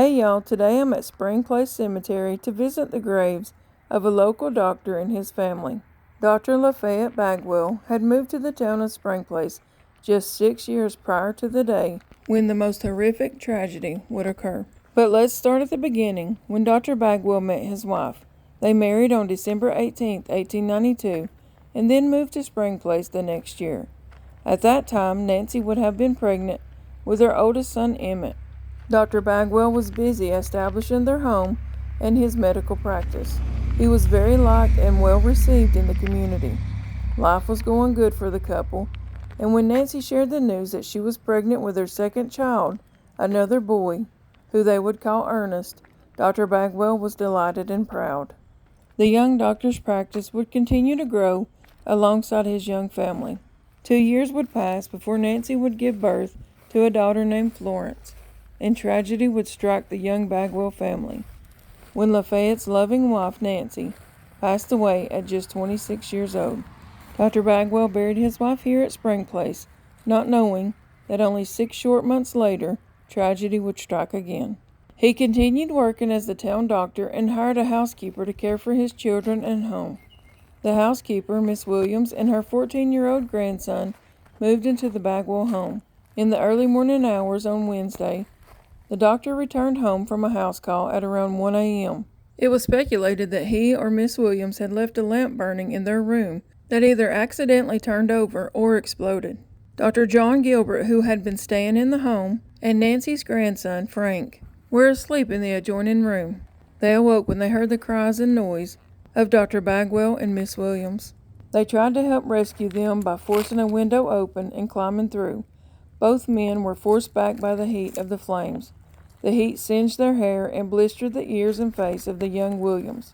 Hey y'all, today I'm at Spring Place Cemetery to visit the graves of a local doctor and his family. Dr. Lafayette Bagwell had moved to the town of Spring Place just 6 years prior to the day when the most horrific tragedy would occur. But let's start at the beginning, when Dr. Bagwell met his wife. They married on December 18, 1892, and then moved to Spring Place the next year. At that time, Nancy would have been pregnant with her oldest son, Emmett. Dr. Bagwell was busy establishing their home and his medical practice. He was very liked and well received in the community. Life was going good for the couple, and when Nancy shared the news that she was pregnant with her second child, another boy, who they would call Ernest, Dr. Bagwell was delighted and proud. The young doctor's practice would continue to grow alongside his young family. 2 years would pass before Nancy would give birth to a daughter named Florence, and tragedy would strike the young Bagwell family when Lafayette's loving wife, Nancy, passed away at just 26 years old. Dr. Bagwell buried his wife here at Spring Place, not knowing that only 6 short months later, tragedy would strike again. He continued working as the town doctor and hired a housekeeper to care for his children and home. The housekeeper, Miss Williams, and her 14-year-old grandson moved into the Bagwell home. In the early morning hours on Wednesday, the doctor returned home from a house call at around 1 a.m. It was speculated that he or Miss Williams had left a lamp burning in their room that either accidentally turned over or exploded. Dr. John Gilbert, who had been staying in the home, and Nancy's grandson, Frank, were asleep in the adjoining room. They awoke when they heard the cries and noise of Dr. Bagwell and Miss Williams. They tried to help rescue them by forcing a window open and climbing through. Both men were forced back by the heat of the flames. The heat singed their hair and blistered the ears and face of the young Williams.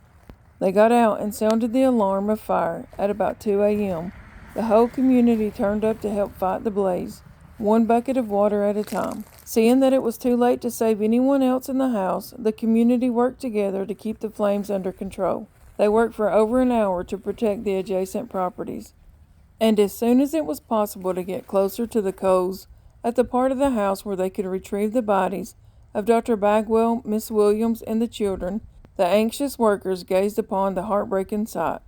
They got out and sounded the alarm of fire at about 2 a.m. The whole community turned up to help fight the blaze, one bucket of water at a time. Seeing that it was too late to save anyone else in the house, the community worked together to keep the flames under control. They worked for over an hour to protect the adjacent properties. And as soon as it was possible to get closer to the coals at the part of the house where they could retrieve the bodies of Dr. Bagwell, Miss Williams, and the children, the anxious workers gazed upon the heartbreaking sight.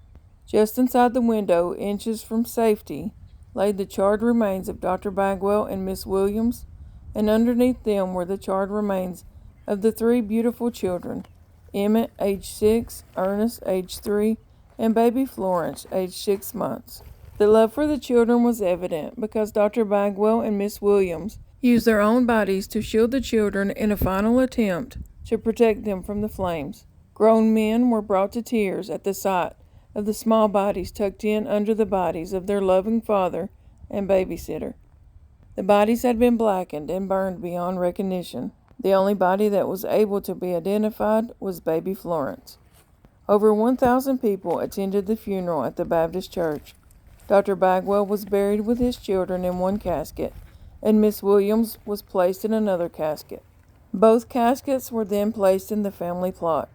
Just inside the window, inches from safety, lay the charred remains of Dr. Bagwell and Miss Williams, and underneath them were the charred remains of the 3 beautiful children, Emmett, age 6, Ernest, age 3, and baby Florence, age 6 months. The love for the children was evident because Dr. Bagwell and Miss Williams used their own bodies to shield the children in a final attempt to protect them from the flames. Grown men were brought to tears at the sight of the small bodies tucked in under the bodies of their loving father and babysitter. The bodies had been blackened and burned beyond recognition. The only body that was able to be identified was baby Florence. Over 1,000 people attended the funeral at the Baptist church. Dr. Bagwell was buried with his children in one casket, and Miss Williams was placed in another casket. Both caskets were then placed in the family plot.